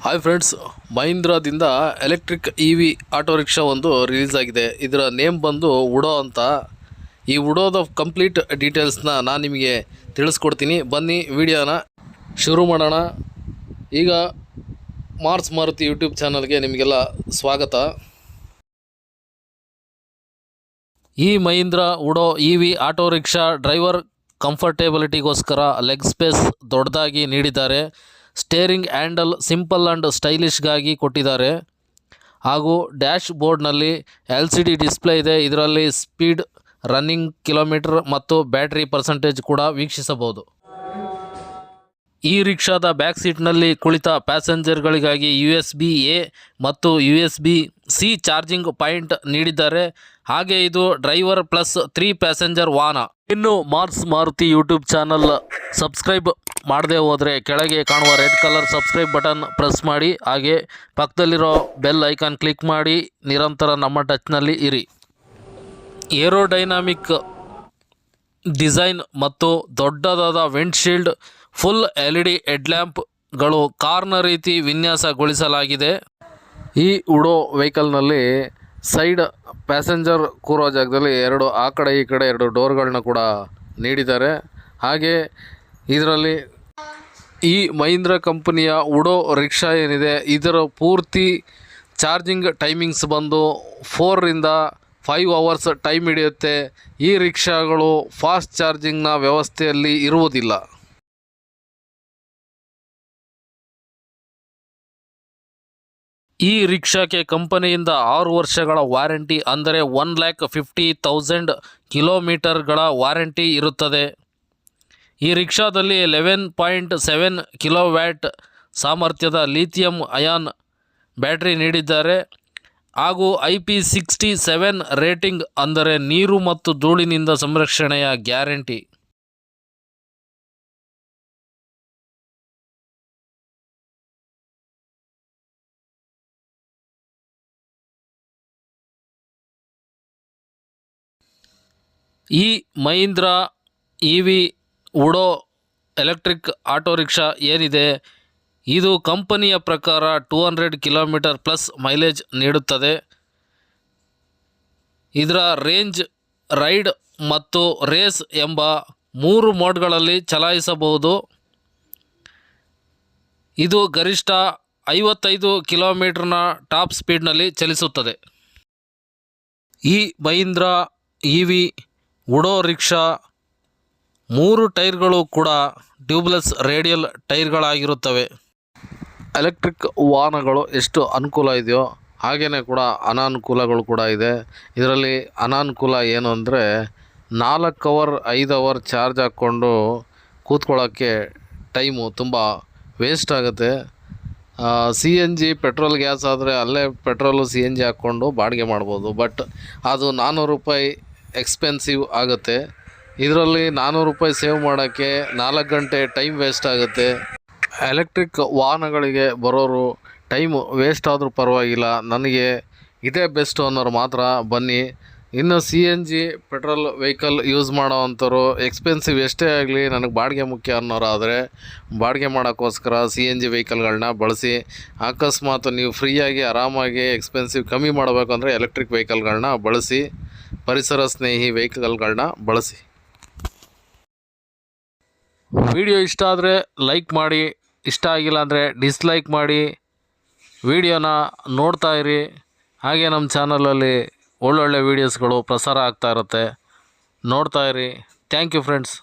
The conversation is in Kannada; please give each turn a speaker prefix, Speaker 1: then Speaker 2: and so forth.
Speaker 1: ಹಾಯ್ ಫ್ರೆಂಡ್ಸ್, ಮಹೀಂದ್ರಾದಿಂದ ಎಲೆಕ್ಟ್ರಿಕ್ ಆಟೋ ರಿಕ್ಷಾ ಒಂದು ರಿಲೀಸ್ ಆಗಿದೆ. ಇದರ ನೇಮ್ ಬಂದು ಉಡೋ ಅಂತ. ಈ ಉಡೋದ ಕಂಪ್ಲೀಟ್ ಡೀಟೇಲ್ಸ್ನ ನಾನು ನಿಮಗೆ ತಿಳಿಸ್ಕೊಡ್ತೀನಿ. ಬನ್ನಿ ವಿಡಿಯೋನ ಶುರು ಮಾಡೋಣ. ಈಗ ಮಾರ್ಸ್ ಮಾರುತಿ ಯೂಟ್ಯೂಬ್ ಚಾನಲ್ಗೆ ನಿಮಗೆಲ್ಲ ಸ್ವಾಗತ. ಈ Mahindra Udo auto rickshaw driver ಕಂಫರ್ಟೇಬಿಲಿಟಿಗೋಸ್ಕರ ಲೆಗ್ ಸ್ಪೇಸ್ ದೊಡ್ಡದಾಗಿ ನೀಡಿದ್ದಾರೆ. ಸ್ಟೇರಿಂಗ್ ಹ್ಯಾಂಡಲ್ ಸಿಂಪಲ್ ಆ್ಯಂಡ್ ಸ್ಟೈಲಿಶ್ಗಾಗಿ ಕೊಟ್ಟಿದ್ದಾರೆ. ಹಾಗೂ ಡ್ಯಾಶ್ ಬೋರ್ಡ್ನಲ್ಲಿ LCD ಡಿಸ್ಪ್ಲೇ ಇದೆ. ಇದರಲ್ಲಿ ಸ್ಪೀಡ್, ರನ್ನಿಂಗ್ ಕಿಲೋಮೀಟರ್ ಮತ್ತು ಬ್ಯಾಟ್ರಿ ಪರ್ಸೆಂಟೇಜ್ ಕೂಡ ವೀಕ್ಷಿಸಬಹುದು. ಈ ರಿಕ್ಷಾದ ಬ್ಯಾಕ್ ಸೀಟ್ನಲ್ಲಿ ಕುಳಿತ ಪ್ಯಾಸೆಂಜರ್ಗಳಿಗಾಗಿ USB-A ಮತ್ತು USB-C ಚಾರ್ಜಿಂಗ್ ಪಾಯಿಂಟ್ ನೀಡಿದ್ದಾರೆ. ಹಾಗೆ ಇದು ಡ್ರೈವರ್ ಪ್ಲಸ್ 3 ಪ್ಯಾಸೆಂಜರ್ ವಾಹನ. ಇನ್ನು Mars Maruti YouTube channel subscribe ಮಾಡದೆ ಹೋದರೆ ಕೆಳಗೆ ಕಾಣುವ red colour subscribe button press ಮಾಡಿ. ಹಾಗೆ ಪಕ್ಕದಲ್ಲಿರೋ ಬೆಲ್ ಐಕಾನ್ ಕ್ಲಿಕ್ ಮಾಡಿ ನಿರಂತರ ನಮ್ಮ ಟಚ್ನಲ್ಲಿ ಇರಿ. ಏರೋಡೈನಾಮಿಕ್ ಡಿಸೈನ್ ಮತ್ತು ದೊಡ್ಡದಾದ ವಿಂಡ್ಶೀಲ್ಡ್, ಫುಲ್ LED ಹೆಡ್ಲ್ಯಾಂಪ್ಗಳು ಕಾರ್ನ ರೀತಿ ವಿನ್ಯಾಸಗೊಳಿಸಲಾಗಿದೆ. ಈ ಉಡೋ ವೆಹಿಕಲ್ನಲ್ಲಿ ಸೈಡ್ ಪ್ಯಾಸೆಂಜರ್ ಕೂರೋ ಜಾಗದಲ್ಲಿ ಆ ಕಡೆ ಈ ಕಡೆ 2 ಡೋರ್ಗಳನ್ನ ಕೂಡ ನೀಡಿದ್ದಾರೆ. ಹಾಗೆ ಇದರಲ್ಲಿ ಈ ಮಹೀಂದ್ರಾ ಕಂಪನಿಯ ಉಡೋ ರಿಕ್ಷಾ ಏನಿದೆ, ಇದರ ಪೂರ್ತಿ ಚಾರ್ಜಿಂಗ್ ಟೈಮಿಂಗ್ಸ್ ಬಂದು 4 ರಿಂದ 5 ಅವರ್ಸ್ ಟೈಮ್ ಹಿಡಿಯುತ್ತೆ. ಈ ರಿಕ್ಷಾಗಳು ಫಾಸ್ಟ್ ಚಾರ್ಜಿಂಗ್ನ ವ್ಯವಸ್ಥೆಯಲ್ಲಿ ಇರುವುದಿಲ್ಲ. ಈ ರಿಕ್ಷಾಕ್ಕೆ ಕಂಪನಿಯಿಂದ 6 ವರ್ಷಗಳ ವಾರಂಟಿ, ಅಂದರೆ 1,50,000 ಕಿಲೋಮೀಟರ್ಗಳ ವಾರಂಟಿ ಇರುತ್ತದೆ. ಈ ರಿಕ್ಷಾದಲ್ಲಿ 11.7 ಕಿಲೋವ್ಯಾಟ್ ಸಾಮರ್ಥ್ಯದ ಲಿಥಿಯಂ ಅಯಾನ್ ಬ್ಯಾಟರಿ ನೀಡಿದ್ದಾರೆ. ಹಾಗೂ IP67 ರೇಟಿಂಗ್, ಅಂದರೆ ನೀರು ಮತ್ತು ಧೂಳಿನಿಂದ ಸಂರಕ್ಷಣೆಯ ಗ್ಯಾರಂಟಿ. ಈ ಮಹೀಂದ್ರಾ ಉಡೋ ಎಲೆಕ್ಟ್ರಿಕ್ ಆಟೋ ರಿಕ್ಷಾ ಏನಿದೆ, ಇದು ಕಂಪನಿಯ ಪ್ರಕಾರ 200 ಕಿಲೋಮೀಟರ್ ಪ್ಲಸ್ ಮೈಲೇಜ್ ನೀಡುತ್ತದೆ. ಇದರ ರೇಂಜ್, ರೈಡ್ ಮತ್ತು ರೇಸ್ ಎಂಬ 3 ಮೋಡ್ಗಳಲ್ಲಿ ಚಲಾಯಿಸಬಹುದು. ಇದು ಗರಿಷ್ಠ 55 ಕಿಲೋಮೀಟರ್ನ ಟಾಪ್ ಸ್ಪೀಡ್ನಲ್ಲಿ ಚಲಿಸುತ್ತದೆ. ಈ ಮಹೀಂದ್ರಾ ಉಡೋ ರಿಕ್ಷಾ 3 ಟೈರ್ಗಳು ಕೂಡ ಟ್ಯೂಬ್ಲೆಸ್ ರೇಡಿಯಲ್ ಟೈರ್ಗಳಾಗಿರುತ್ತವೆ. ಎಲೆಕ್ಟ್ರಿಕ್ ವಾಹನಗಳು ಎಷ್ಟು ಅನುಕೂಲ ಇದೆಯೋ ಹಾಗೆಯೇ ಕೂಡ ಅನಾನುಕೂಲಗಳು ಕೂಡ ಇದೆ. ಇದರಲ್ಲಿ ಅನಾನುಕೂಲ ಏನು ಅಂದರೆ 4 ಅವರ್ 5 ಅವರ್ ಚಾರ್ಜ್ ಹಾಕ್ಕೊಂಡು ಕೂತ್ಕೊಳ್ಳೋಕ್ಕೆ ಟೈಮು ತುಂಬ ವೇಸ್ಟ್ ಆಗುತ್ತೆ. CNG ಪೆಟ್ರೋಲ್ ಗ್ಯಾಸ್ ಆದರೆ ಅಲ್ಲೇ ಪೆಟ್ರೋಲು CNG ಹಾಕ್ಕೊಂಡು ಬಾಡಿಗೆ ಮಾಡ್ಬೋದು. ಬಟ್ ಅದು 400 ರೂಪಾಯಿ ಎಕ್ಸ್ಪೆನ್ಸಿವ್ ಆಗುತ್ತೆ. ಇದರಲ್ಲಿ 400 ರೂಪಾಯಿ ಸೇವ್ ಮಾಡೋಕ್ಕೆ 4 ಗಂಟೆ ಟೈಮ್ ವೇಸ್ಟ್ ಆಗುತ್ತೆ. ಎಲೆಕ್ಟ್ರಿಕ್ ವಾಹನಗಳಿಗೆ ಬರೋರು ಟೈಮು ವೇಸ್ಟ್ ಆದರೂ ಪರವಾಗಿಲ್ಲ, ನನಗೆ ಇದೇ ಬೆಸ್ಟ್ ಅನ್ನೋರು ಮಾತ್ರ ಬನ್ನಿ. ಇನ್ನು CNG ಪೆಟ್ರೋಲ್ ವೆಹಿಕಲ್ ಯೂಸ್ ಮಾಡೋ ಅಂಥವ್ರು ಎಕ್ಸ್ಪೆನ್ಸಿವ್ ಎಷ್ಟೇ ಆಗಲಿ ನನಗೆ ಬಾಡಿಗೆ ಮುಖ್ಯ ಅನ್ನೋರಾದರೆ ಬಾಡಿಗೆ ಮಾಡೋಕ್ಕೋಸ್ಕರ CNG ವೆಹಿಕಲ್ಗಳನ್ನ ಬಳಸಿ. ಅಕಸ್ಮಾತ್ ನೀವು ಫ್ರೀಯಾಗಿ ಆರಾಮಾಗಿ ಎಕ್ಸ್ಪೆನ್ಸಿವ್ ಕಮ್ಮಿ ಮಾಡಬೇಕು ಅಂದರೆ ಎಲೆಕ್ಟ್ರಿಕ್ ವೆಹಿಕಲ್ಗಳನ್ನ ಬಳಸಿ, ಪರಿಸರ ಸ್ನೇಹಿ ವೆಹಿಕಲ್ಗಳನ್ನ ಬಳಸಿ. ವಿಡಿಯೋ ಇಷ್ಟ ಆದರೆ ಲೈಕ್ ಮಾಡಿ, ಇಷ್ಟ ಆಗಿಲ್ಲ ಅಂದರೆ ಡಿಸ್ಲೈಕ್ ಮಾಡಿ. ವಿಡಿಯೋನ ನೋಡ್ತಾ ಇರಿ. ಹಾಗೆ ನಮ್ಮ ಚಾನಲಲ್ಲಿ ಒಳ್ಳೊಳ್ಳೆ ವೀಡಿಯೋಸ್ಗಳು ಪ್ರಸಾರ ಆಗ್ತಾ ಇರುತ್ತೆ, ನೋಡ್ತಾ ಇರಿ. Thank you friends.